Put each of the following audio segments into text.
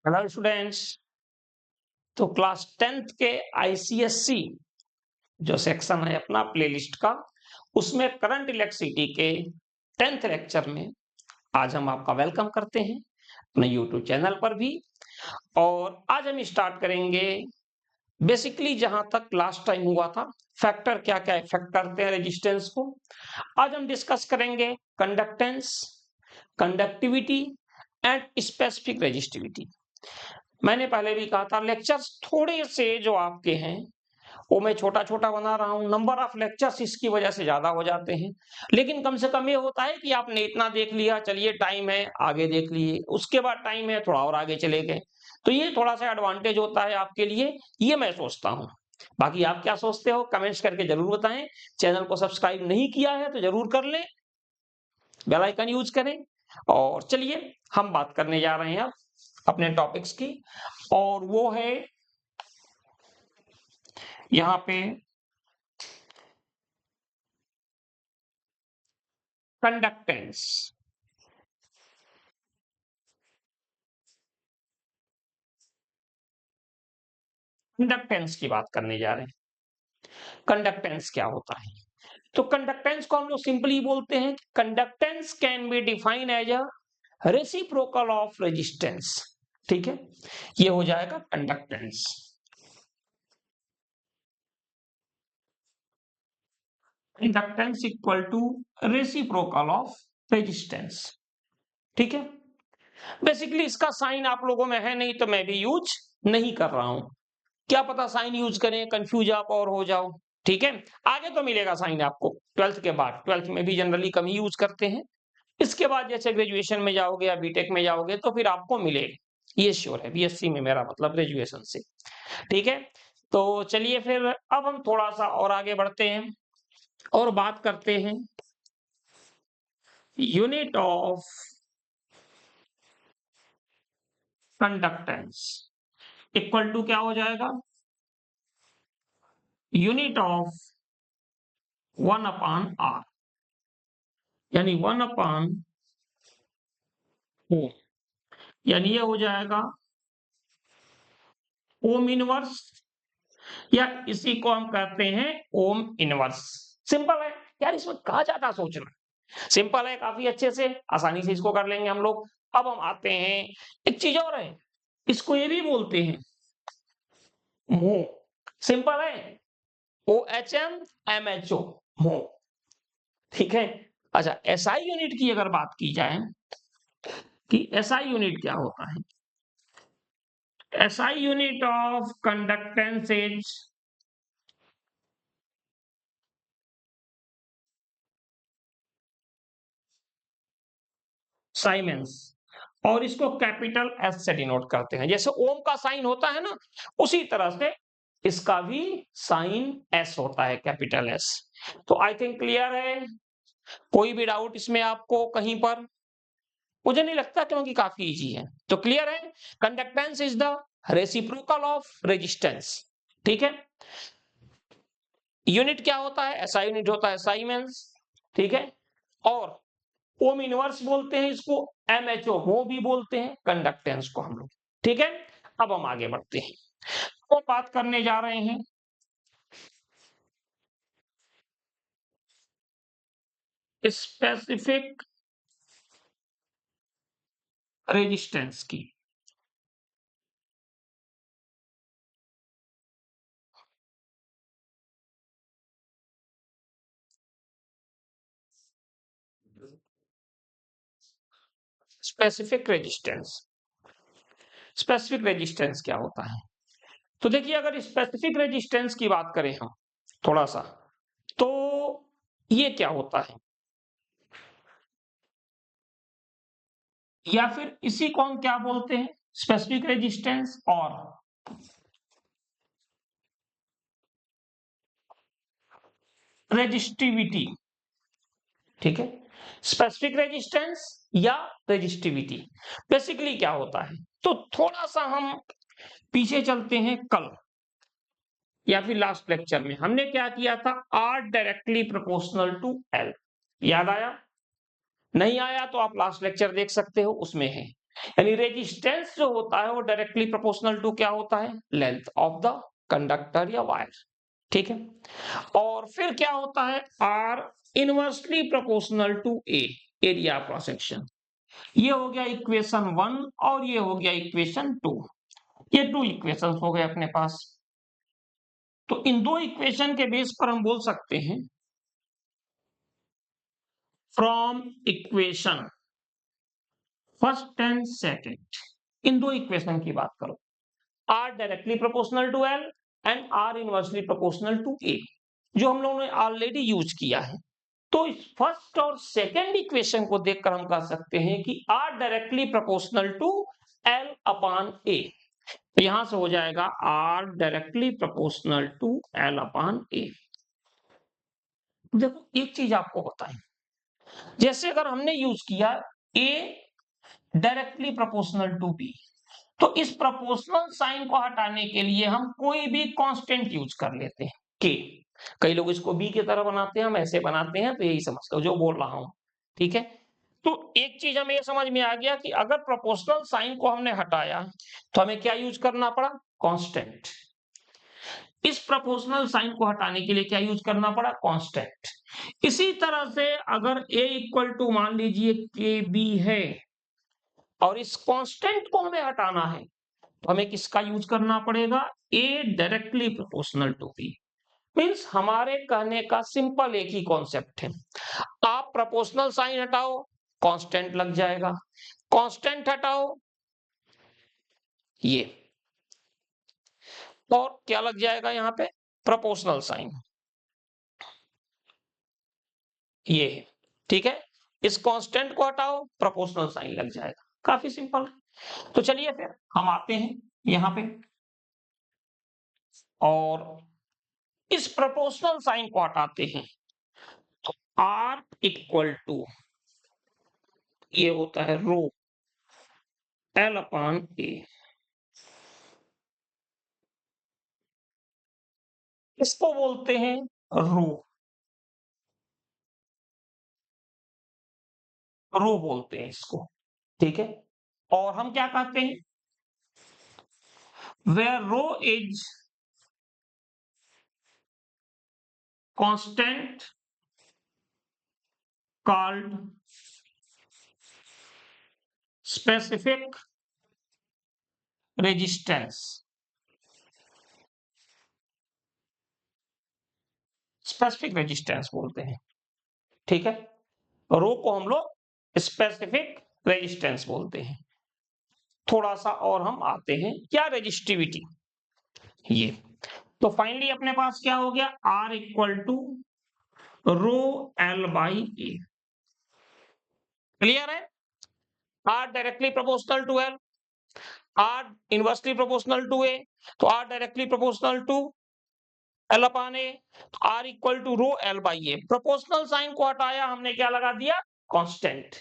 Hello students. तो class 10th के ICSC जो सेक्शन है अपना प्लेलिस्ट का, उसमें करंट इलेक्ट्रिसिटी के 10th लेक्चर में आज हम आपका वेलकम करते हैं अपने यूट्यूब चैनल पर भी। और आज हम स्टार्ट करेंगे बेसिकली जहां तक लास्ट टाइम हुआ था, फैक्टर क्या क्या इफेक्ट करते हैं रेजिस्टेंस को। आज हम डिस्कस करेंगे conductance, conductivity and specific resistivity. मैंने पहले भी कहा था लेक्चर्स थोड़े से जो आपके हैं वो मैं छोटा छोटा बना रहा हूं, नंबर ऑफ लेक्चर्स इसकी वजह से ज्यादा हो जाते हैं, लेकिन कम से कम ये होता है कि आपने इतना देख लिया, चलिए टाइम है आगे देख लिए, उसके बाद टाइम है थोड़ा और आगे चले गए, तो ये थोड़ा सा एडवांटेज होता है आपके लिए, ये मैं सोचता हूं। बाकी आप क्या सोचते हो कमेंट्स करके जरूर बताएं। चैनल को सब्सक्राइब नहीं किया है तो जरूर कर लें, बेल आइकन यूज करें। और चलिए हम बात करने जा रहे हैं अब अपने टॉपिक्स की, और वो है यहाँ पे कंडक्टेंस। कंडक्टेंस की बात करने जा रहे हैं। कंडक्टेंस क्या होता है? तो कंडक्टेंस को हम लोग सिंपली बोलते हैं conductance can be define as a reciprocal of resistance. ठीक है, ये हो जाएगा conductance. Conductance equal to reciprocal of resistance. ठीक है, बेसिकली इसका साइन आप लोगों में है नहीं तो मैं भी यूज नहीं कर रहा हूं, क्या पता साइन यूज करें कंफ्यूज आप और हो जाओ। ठीक है, आगे तो मिलेगा साइन आपको 12th के बाद, 12th में भी जनरली कम ही यूज करते हैं, इसके बाद जैसे ग्रेजुएशन में जाओगे या बीटेक में जाओगे तो फिर आपको मिलेगा, ये श्योर है, बीएससी में मेरा मतलब ग्रेजुएशन से। ठीक है, तो चलिए फिर अब हम थोड़ा सा और आगे बढ़ते हैं और बात करते हैं unit of conductance equal to क्या हो जाएगा, यूनिट ऑफ 1/r, यानी 1/ओम, यानी ये हो जाएगा ओम इनवर्स, या इसी को हम कहते हैं ओम इनवर्स। सिंपल है यार, इसमें कहा ज्यादा सोचना, सिंपल है काफी अच्छे से, आसानी से इसको कर लेंगे हम लोग। अब हम आते हैं, एक चीज और है, इसको ये भी बोलते हैं मो। सिंपल है, OHM MHO, मो। ठीक है, अच्छा एसआई यूनिट की अगर बात की जाए कि एसआई यूनिट क्या होता है, SI unit of conductance is साइमेंस, और इसको कैपिटल एस से डिनोट करते हैं, जैसे ओम का साइन होता है ना, उसी तरह से इसका भी साइन एस होता है, कैपिटल एस। तो आई थिंक क्लियर है, कोई भी डाउट इसमें आपको कहीं पर? मुझे नहीं लगता, क्योंकि काफी इजी है। तो क्लियर है, conductance is the reciprocal of resistance. ठीक है, यूनिट क्या होता है, एसआई यूनिट होता है साइमेंस। ठीक है, और ओम इनवर्स बोलते हैं इसको, MHO वो भी बोलते हैं कंडक्टेंस को हम लोग। ठीक है, अब हम आगे बढ़ते हैं, तो बात करने जा रहे हैं स्पेसिफिक रेजिस्टेंस की। स्पेसिफिक रेजिस्टेंस, स्पेसिफिक रेजिस्टेंस क्या होता है? तो देखिए, अगर स्पेसिफिक रेजिस्टेंस की बात करें हम थोड़ा सा, तो ये क्या होता है, या फिर इसी को हम क्या बोलते हैं, स्पेसिफिक रेजिस्टेंस और रेजिस्टिविटी। ठीक है, स्पेसिफिक रेजिस्टेंस या रेजिस्टिविटी, बेसिकली क्या होता है, तो थोड़ा सा हम पीछे चलते हैं, कल या फिर लास्ट लेक्चर में हमने क्या किया था, R directly proportional to L, याद आया? नहीं आया तो आप लास्ट लेक्चर देख सकते हो, उसमें है यानी रेजिस्टेंस जो होता है वो डायरेक्टली प्रोपोर्शनल टू क्या होता है, लेंथ ऑफ द कंडक्टर या वायर, ठीक है। और फिर क्या होता है, R inversely proportional to A, area cross section. ये हो गया इक्वेशन 1 और ये हो गया इक्वेशन 2। ये 2 इक्वेशंस हो गए अपने पास। तो इन 2 इक्वेशन के बेस पर हम बोल सकते हैं, from equation first and second, इन 2 इक्वेशन की बात करो, R directly proportional to L and R inversely proportional to A, जो हम लोगों ने ऑलरेडी यूज किया है। तो इस फर्स्ट और सेकंड इक्वेशन को देखकर हम कह सकते हैं कि R directly proportional to L upon A. तो यहां से हो जाएगा R directly proportional to L upon A. देखो एक चीज आपको बताएं, जैसे अगर हमने यूज किया ए डायरेक्टली प्रोपोर्शनल टू बी, तो इस प्रोपोर्शनल साइन को हटाने के लिए हम कोई भी कांस्टेंट यूज कर लेते हैं, के। कई लोग इसको बी की तरह बनाते हैं, हम ऐसे बनाते हैं, तो यही समझ लो जो बोल रहा हूं, ठीक है। तो एक चीज हमें समझ में आ गया कि अगर प्रोपोर्शनल साइन को हमने हटाया तो हमें क्या यूज करना पड़ा, कांस्टेंट। इस प्रोपोर्शनल साइन को हटाने के लिए क्या यूज करना पड़ा, कांस्टेंट। इसी तरह से अगर a इक्वल टू मान लीजिए के बी है और इस कांस्टेंट को हमें हटाना है, तो हमें किसका यूज करना पड़ेगा, a directly proportional to B. Means हमारे कहने का सिंपल एक ही कॉन्सेप्ट है, आप प्रोपोर्शनल साइन हटाओ कांस्टेंट लग जाएगा, कांस्टेंट हटाओ ये, और क्या लग जाएगा यहां पे, प्रोपोर्शनल साइन, ये है, ठीक है। इस कांस्टेंट को हटाओ प्रोपोर्शनल साइन लग जाएगा, काफी सिंपल है। तो चलिए फिर हम आते हैं यहां पे और इस प्रोपोर्शनल साइन को हटाते हैं, तो आर इक्वल टू ये होता है रो एल अपॉन ए, इसको बोलते हैं रो, रो बोलते हैं इसको, ठीक है। और हम क्या कहते हैं, where rho is constant called specific resistance, specific resistance बोलते हैं, ठीक है। रो को हम लोग स्पेसिफिक रेजिस्टेंस बोलते हैं। थोड़ा सा और हम आते हैं क्या, रेजिस्टिविटी, ये। तो फाइनली अपने पास क्या हो गया, R equal to rho L by A, clear है। R directly proportional to L, R inversely proportional to A, तो R directly proportional to L upon A, तो R equal to rho L by A. Proportional sign को हटाया हमने, क्या लगा दिया, constant.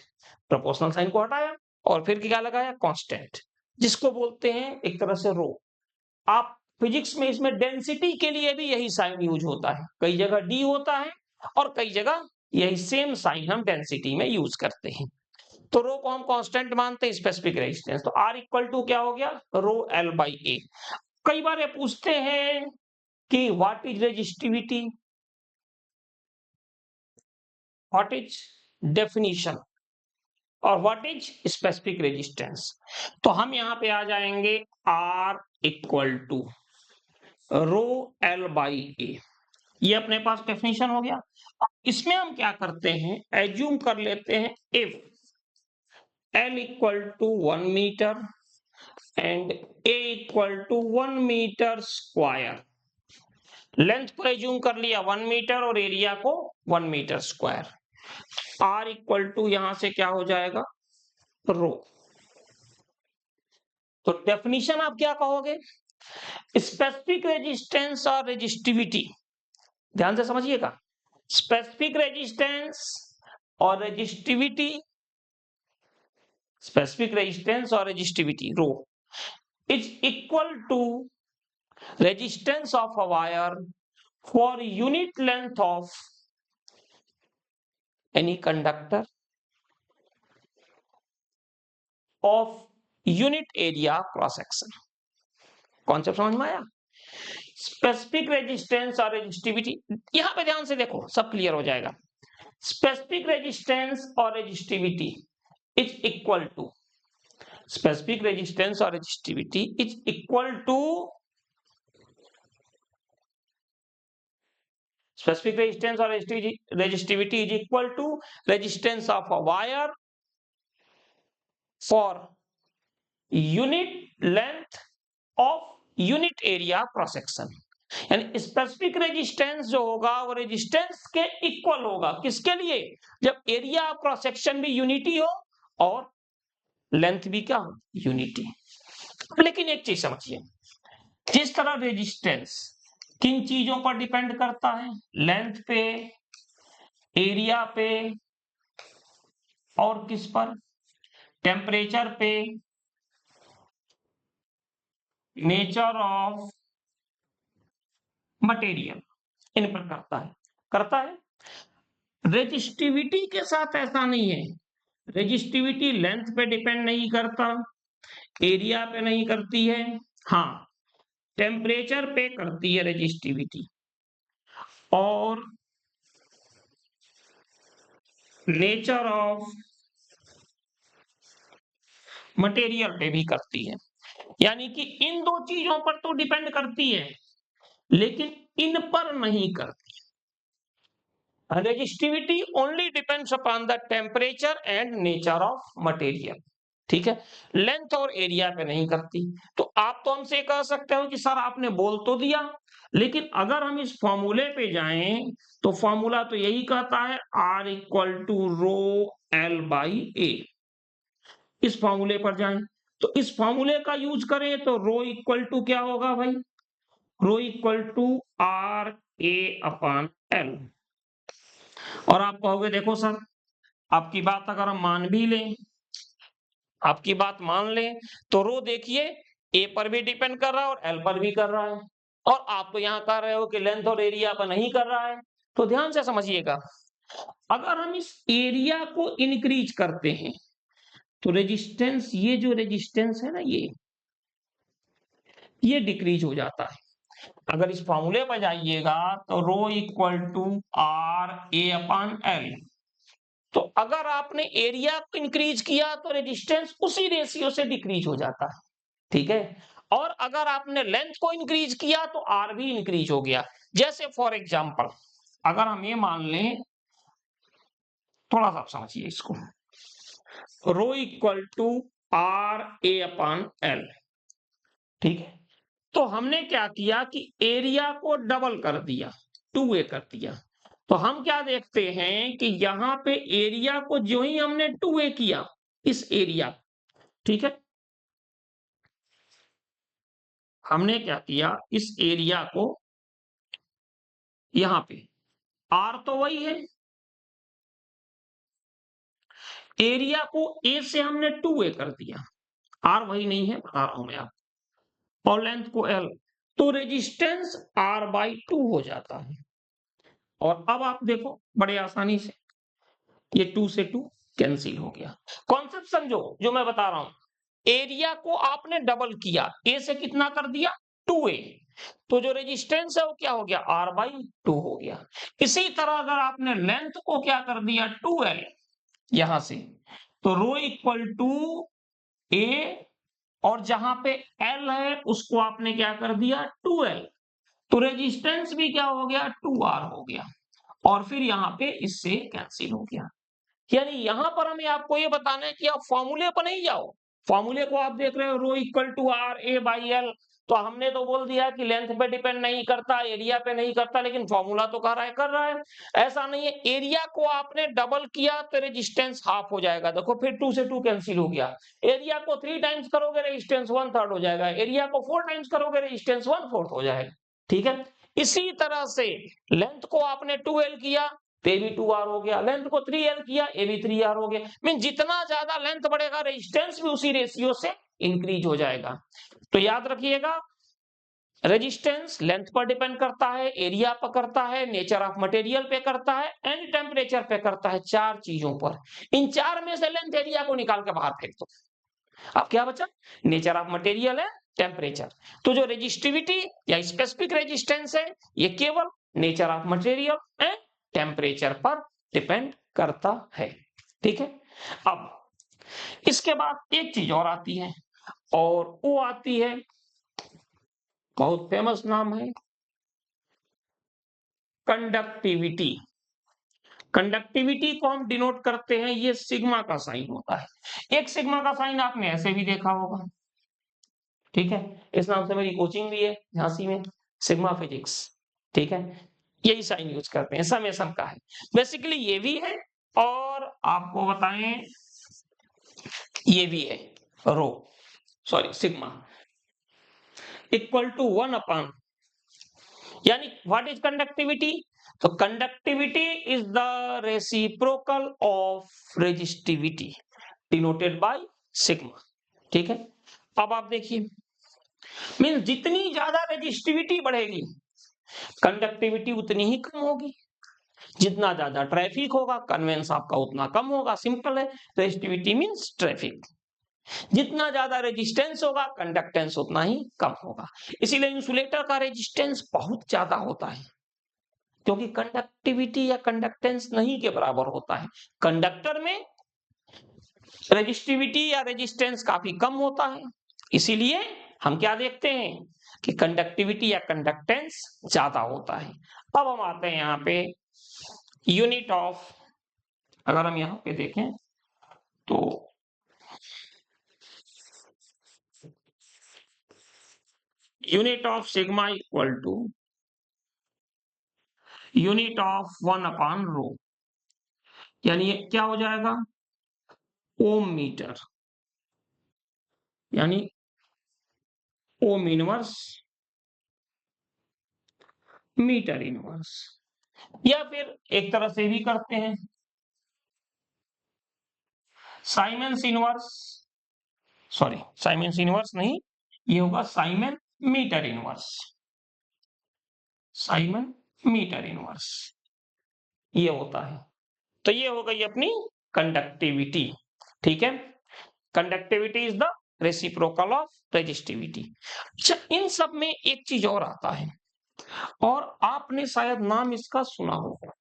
Proportional sign को हटाया और फिर क्या लगाया, कांस्टेंट, जिसको बोलते हैं एक तरह से रो। आप फिजिक्स में इसमें डेंसिटी के लिए भी यही साइन यूज होता है, कई जगह डी होता है और कई जगह यही सेम साइन हम डेंसिटी में यूज करते हैं। तो रो को हम कांस्टेंट मानते हैं, स्पेसिफिक रेजिस्टेंस, तो आर इक्वल टू क्या हो गया, रो एल बाई ए। कई बार ये पूछते हैं कि what is resistivity, what is definition और व्हाट इज स्पेसिफिक रेजिस्टेंस। तो हम यहां पे आ जाएंगे, R equal to rho L by A, ये अपने पास डेफिनेशन हो गया। इसमें हम क्या करते हैं, एज्यूम कर लेते हैं if L equal to 1 metre and A equal to 1 metre square, length को एज्यूम कर लिया 1 मीटर और एरिया को 1 metre square, R equal to यहां से क्या हो जाएगा, रो। तो डेफिनेशन आप क्या कहोगे, स्पेसिफिक रेजिस्टेंस और रेजिस्टिविटी, ध्यान से समझिएगा, स्पेसिफिक रेजिस्टेंस और रेजिस्टिविटी, स्पेसिफिक रेजिस्टेंस और resistivity rho is equal to resistance of a wire for unit length of any conductor of unit area cross section. Concept समझ में आया? स्पेसिफिक रेजिस्टेंस और रेजिस्टिविटी, यहां पे ध्यान से देखो सब क्लियर हो जाएगा। स्पेसिफिक रेजिस्टेंस और resistivity is equal to, specific resistance और resistivity is equal to, specific resistance or resistivity is equal to resistance of a wire for unit length of unit area cross section। यानी specific resistance जो होगा वो resistance के equal होगा, किसके लिए? जब एरिया ऑफ क्रॉस सेक्शन भी यूनिटी हो और लेंथ भी क्या हो? यूनिटी। लेकिन एक चीज समझिए, जिस तरह रेजिस्टेंस किन चीजों पर डिपेंड करता है? लेंथ पे, एरिया पे, और किस पर? टेम्परेचर पे, नेचर ऑफ मटेरियल, इन पर करता है। रेजिस्टिविटी के साथ ऐसा नहीं है। रेजिस्टिविटी लेंथ पे डिपेंड नहीं करता, एरिया पे नहीं करती है, हाँ टेम्परेचर पे करती है रेजिस्टिविटी, और नेचर ऑफ मटेरियल पे भी करती है। यानी कि इन दो चीजों पर तो डिपेंड करती है, लेकिन इन पर नहीं करती। Resistivity only depends upon the temperature and nature of material, ठीक है, लेंथ और एरिया पे नहीं करती। तो आप तो हमसे कह सकते हो कि सर आपने बोल तो दिया, लेकिन अगर हम इस फॉर्मूले पे जाएं तो फॉर्मूला तो यही कहता है R equal to rho L by A. इस फॉर्मूले पर जाएं तो इस फॉर्मूले का यूज करें तो रो इक्वल टू क्या होगा भाई? Rho equal to R A upon L। और आप कहोगे देखो सर, आपकी बात अगर हम मान भी लें, आपकी बात मान लें तो रो देखिए ए पर भी डिपेंड कर रहा है और एल पर भी कर रहा है, और आप तो यहां कह रहे हो कि लेंथ और एरिया पर नहीं कर रहा है। तो ध्यान से समझिएगा, अगर हम इस एरिया को इंक्रीज करते हैं तो रेजिस्टेंस, ये जो रेजिस्टेंस है ना, ये डिक्रीज हो जाता है। अगर इस फॉर्मूले पर जाइएगा तो rho equal to R A upon L, तो अगर आपने एरिया को इंक्रीज किया तो रेजिस्टेंस उसी रेशियो से डिक्रीज हो जाता है, ठीक है। और अगर आपने लेंथ को इंक्रीज किया तो आर भी इंक्रीज हो गया। जैसे फॉर एग्जांपल अगर हम ये मान लें, थोड़ा सा समझिए इसको, rho equal to R A upon L, ठीक है। तो हमने क्या किया कि एरिया को डबल कर दिया, 2a कर दिया। तो हम क्या देखते हैं कि यहां पे एरिया को जो ही हमने 2a किया, इस एरिया, ठीक है, हमने क्या किया, इस एरिया को यहां पे आर तो वही है, एरिया को ए से हमने 2a कर दिया, आर वही नहीं है, बता रहा हूं मैं आपको, और लेंथ को एल, तो रेजिस्टेंस आर बाई 2 हो जाता है। और अब आप देखो बड़े आसानी से ये 2 से 2 कैंसिल हो गया। कॉन्सेप्ट समझो जो मैं बता रहा हूं, एरिया को आपने डबल किया, ए से कितना कर दिया? 2a, तो जो रेजिस्टेंस है वो क्या हो गया? R बाई 2 हो गया। इसी तरह अगर आपने लेंथ को क्या कर दिया? 2l, यहां से, तो रो इक्वल टू a, और जहां पे l है उसको आपने क्या कर दिया? 2l, तो रेजिस्टेंस भी क्या हो गया? 2R हो गया, और फिर यहां पे इससे कैंसिल हो गया। यानी यहां पर हमें आपको ये बताना है कि आप फॉर्मूले पर नहीं जाओ। फॉर्मूले को आप देख रहे हो rho equal to R A by L, तो हमने तो बोल दिया कि लेंथ पे डिपेंड नहीं करता, एरिया पे नहीं करता, लेकिन फॉर्मूला तो कर रहा है। ऐसा नहीं है, एरिया को आपने डबल किया तो रेजिस्टेंस हाफ हो जाएगा, देखो फिर 2 से 2 कैंसिल हो गया। एरिया को 3 टाइम्स करोगे रेजिस्टेंस 1/3 हो जाएगा, एरिया को 4 टाइम्स करोगे रेजिस्टेंस 1/4 हो जाएगा, ठीक है। इसी तरह से लेंथ को आपने 2l किया तो ये भी 2R हो गया, लेंथ को 3l किया, ये भी 3R हो गया। मीन जितना ज्यादा लेंथ बढ़ेगा रेजिस्टेंस भी उसी रेशियो से इंक्रीज हो जाएगा। तो याद रखिएगा, रेजिस्टेंस लेंथ पर डिपेंड करता है, एरिया पर करता है, नेचर ऑफ मटेरियल पे करता है, एंड टेम्परेचर पे करता है, 4 चीजों पर। इन 4 में से लेंथ एरिया को निकाल के बाहर फेंक दो, अब क्या बचा? नेचर ऑफ मटेरियल है टेम्परेचर। तो जो रेजिस्टिविटी या स्पेसिफिक रेजिस्टेंस है ये केवल nature of material and temperature पर डिपेंड करता है। ठीक है। अब इसके बाद एक चीज और आती है, और वो आती है, बहुत फेमस नाम है, कंडक्टिविटी। कंडक्टिविटी को हम डिनोट करते हैं, ये सिग्मा का साइन होता है। एक सिग्मा का साइन आपने ऐसे भी देखा होगा। ठीक है। इस नाम से मेरी कोचिंग भी है झांसी में, सिग्मा फिजिक्स। ठीक है। यही साइन यूज करते हैं, समेशन का है बेसिकली, ये भी है। और आपको बताएं ये भी है, रो सॉरी सिग्मा इक्वल टू 1 यानी व्हाट इज कंडक्टिविटी? तो conductivity is the reciprocal of resistivity denoted by sigma. ठीक है। अब आप देखिए, मीन जितनी ज्यादा रेजिस्टिविटी बढ़ेगी कंडक्टिविटी उतनी ही कम होगी। जितना ज्यादा ट्रैफिक होगा कन्वेंस आपका उतना कम होगा, सिंपल है। Resistivity means traffic. जितना ज्यादा रेजिस्टेंस होगा कंडक्टेंस उतना ही कम होगा। इसीलिए इंसुलेटर का रेजिस्टेंस बहुत ज्यादा होता है, क्योंकि कंडक्टिविटी या कंडक्टेंस नहीं के बराबर होता है। कंडक्टर में रेजिस्टिविटी या रेजिस्टेंस काफी कम होता है, इसीलिए हम क्या देखते हैं कि कंडक्टिविटी या कंडक्टेंस ज्यादा होता है। अब हम आते हैं यहाँ पे यूनिट ऑफ, अगर हम यहाँ पे देखें तो unit of sigma equal to unit of 1/रो, यानी ये क्या हो जाएगा? ओम मीटर, यानी ओम इनवर्स मीटर इनवर्स। या फिर एक तरह से भी करते हैं siemens inverse, sorry siemens inverse नहीं, ये होगा siemens metre inverse, siemens metre inverse ये होता है। तो ये हो गई अपनी कंडक्टिविटी। ठीक है। Conductivity is the reciprocal of resistivity. अच्छा, इन सब में एक चीज और आता है, और आपने शायद नाम इसका सुना होगा,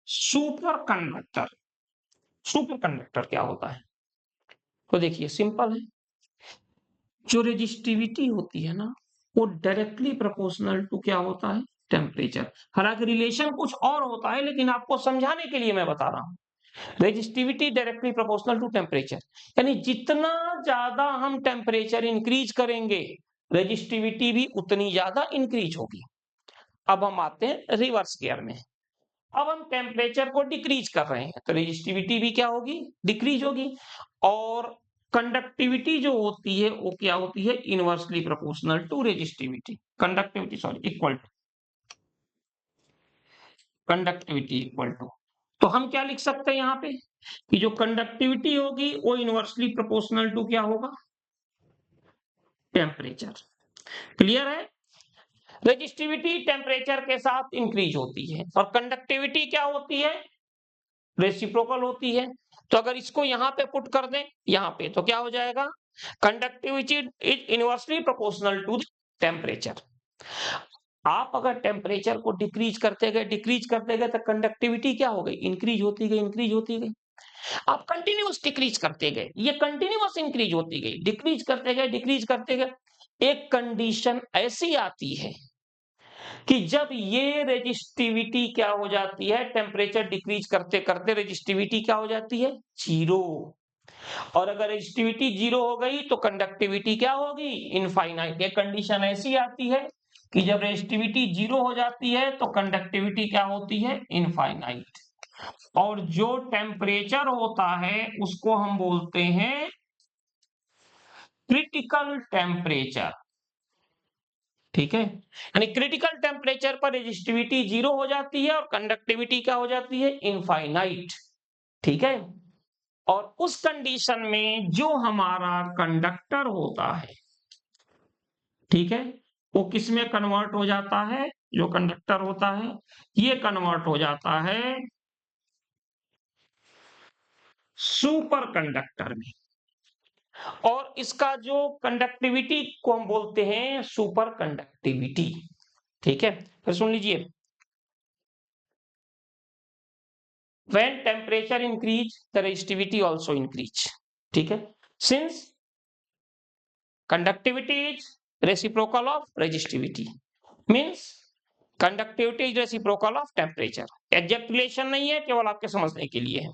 सुपर कंडक्टर। सुपर कंडक्टर क्या होता है? तो देखिए सिंपल है, जो रेजिस्टिविटी होती है ना वो डायरेक्टली प्रोपोर्शनल टू क्या होता है? टेम्परेचर। हालांकि रिलेशन कुछ और होता है, लेकिन आपको समझाने के लिए मैं बता रहा हूं। Resistivity directly proportional to temperature, यानी जितना ज्यादा हम टेम्परेचर इंक्रीज करेंगे रेजिस्टिविटी भी उतनी ज्यादा इंक्रीज होगी। अब हम आते हैं रिवर्स गियर में। अब हम टेम्परेचर को डिक्रीज कर रहे हैं तो रेजिस्टिविटी भी क्या होगी? डिक्रीज होगी। और कंडक्टिविटी जो होती है वो क्या होती है? Inversely proportional to resistivity. Conductivity sorry equal to conductivity equal to, तो हम क्या लिख सकते हैं यहाँ पे कि जो कंडक्टिविटी होगी वो इनवर्सली प्रोपोर्शनल टू क्या होगा? टेम्परेचर। क्लियर है? रेजिस्टिविटी टेम्परेचर के साथ इंक्रीज होती है और कंडक्टिविटी क्या होती है? रेसिप्रोकल होती है। तो अगर इसको यहां पे पुट कर दें यहां पे, तो क्या हो जाएगा? Conductivity is inversely proportional to temperature. आप अगर टेम्परेचर को डिक्रीज करते गए तो कंडक्टिविटी क्या हो गई? इंक्रीज होती गई, इंक्रीज होती गई। आप कंटिन्यूस डिक्रीज करते गए, ये कंटिन्यूस इंक्रीज होती गई, डिक्रीज करते गए, डिक्रीज करते गए। एक कंडीशन ऐसी आती है कि जब ये रेजिस्टिविटी क्या हो जाती है? टेम्परेचर डिक्रीज करते करते रेजिस्टिविटी क्या हो जाती है? जीरो। और अगर रेजिस्टिविटी जीरो हो गई तो कंडक्टिविटी क्या होगी? इनफाइनाइट। एक कंडीशन ऐसी आती है कि जब रेजिस्टिविटी जीरो हो जाती है तो कंडक्टिविटी क्या होती है? इनफाइनाइट। और जो टेम्परेचर होता है उसको हम बोलते हैं क्रिटिकल टेम्परेचर। ठीक है। यानी क्रिटिकल टेम्परेचर पर रेजिस्टिविटी जीरो हो जाती है और कंडक्टिविटी क्या हो जाती है? इनफाइनाइट। ठीक है। और उस कंडीशन में जो हमारा कंडक्टर होता है, ठीक है, वो किस में कन्वर्ट हो जाता है? जो कंडक्टर होता है ये कन्वर्ट हो जाता है सुपर कंडक्टर में, और इसका जो कंडक्टिविटी को हम बोलते हैं सुपर कंडक्टिविटी। ठीक है, फिर सुन लीजिए, when temperature increase the resistivity also increase। ठीक है, since conductivity is reciprocal of resistivity means conductivity is reciprocal of temperature। Exact relation नहीं है, केवल आपके समझने के लिए है।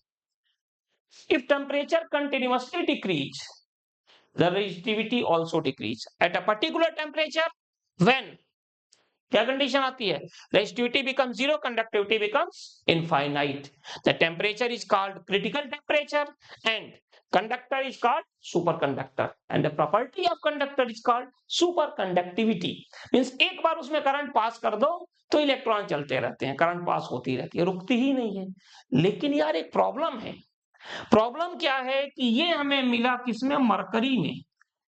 if temperature continuously decrease the resistivity also decrease at a particular temperature when क्या कंडीशन आती है, resistivity become zero, conductivity becomes infinite, the temperature is called critical temperature and conductor is called super conductor and the property of conductor is called super conductivity. Means एक बार उसमें current pass कर दो तो electron चलते रहते हैं, current pass होती रहती है, रुकती ही नहीं है। लेकिन यार एक प्रॉब्लम है। प्रॉब्लम क्या है कि ये हमें मिला किसमें, मरकरी में,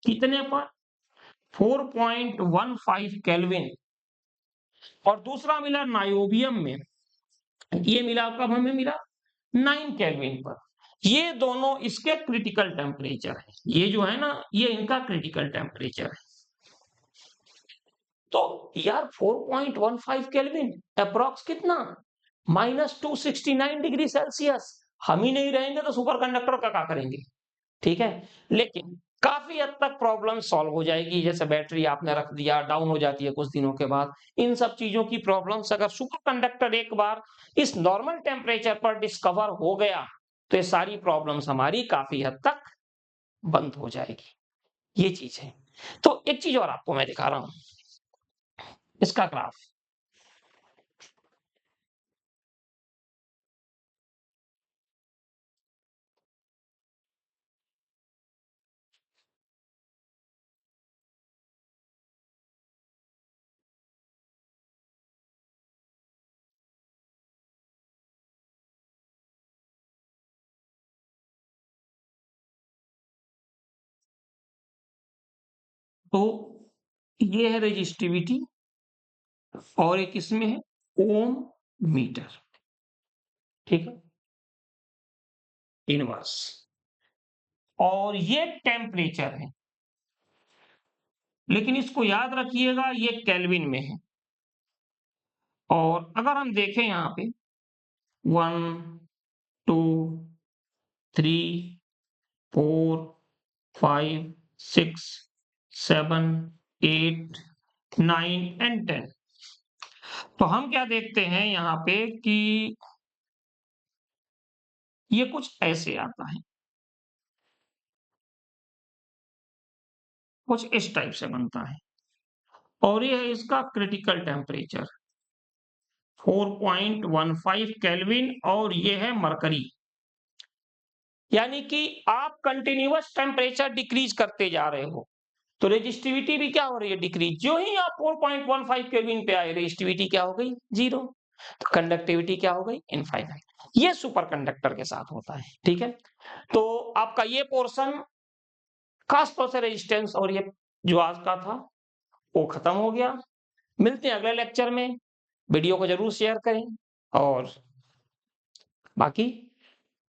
कितने पर, 4.15 केल्विन, और दूसरा मिला नायोबियम में, ये मिला कब हमें मिला, 9 केल्विन पर। ये दोनों इसके क्रिटिकल टेम्परेचर है, ये जो है ना ये इनका क्रिटिकल टेम्परेचर है। तो यार 4.15 केल्विन अप्रोक्स कितना, -269 डिग्री सेल्सियस। हम ही नहीं रहेंगे तो सुपर कंडक्टर का क्या करेंगे। ठीक है, लेकिन काफी हद तक प्रॉब्लम सॉल्व हो जाएगी। जैसे बैटरी आपने रख दिया, डाउन हो जाती है कुछ दिनों के बाद, इन सब चीजों की प्रॉब्लम्स अगर सुपर कंडक्टर एक बार इस नॉर्मल टेम्परेचर पर डिस्कवर हो गया तो ये सारी प्रॉब्लम्स हमारी काफी हद तक बंद हो जाएगी। ये चीज है। तो एक चीज और आपको मैं दिखा रहा हूं, इसका ग्राफ। तो ये है रेजिस्टिविटी और एक इसमें है ओम मीटर। ठीक है, इनवर्स, और ये टेम्परेचर है, लेकिन इसको याद रखिएगा ये केल्विन में है। और अगर हम देखें यहाँ पे 1 2 3 4 5 6 7 8 9 एंड 10, तो हम क्या देखते हैं यहाँ पे कि ये कुछ ऐसे आता है, कुछ इस टाइप से बनता है, और ये है इसका क्रिटिकल टेम्परेचर 4.15 केल्विन, और ये है मरकरी। यानी कि आप कंटिन्यूअस टेम्परेचर डिक्रीज करते जा रहे हो तो रेजिस्टिविटी भी क्या हो रही है, डिक्रीज। जो ही आप 4.15 केल्विन पे आए, रेजिस्टिविटी क्या हो गई, जीरो, तो कंडक्टिविटी क्या हो गई, इनफाइनाइट। ये सुपर कंडक्टर के साथ होता है। ठीक है, तो आपका ये पोर्शन खासतौर से रेजिस्टेंस और ये जो आज का था वो खत्म हो गया। मिलते हैं अगले लेक्चर में, वीडियो को जरूर शेयर करें, और बाकी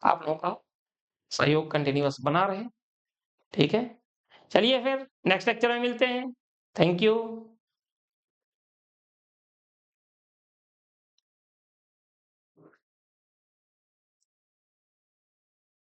आप लोगों का सहयोग कंटिन्यूअस बना रहे। ठीक है, चलिए फिर नेक्स्ट लेक्चर में मिलते हैं। Thank you.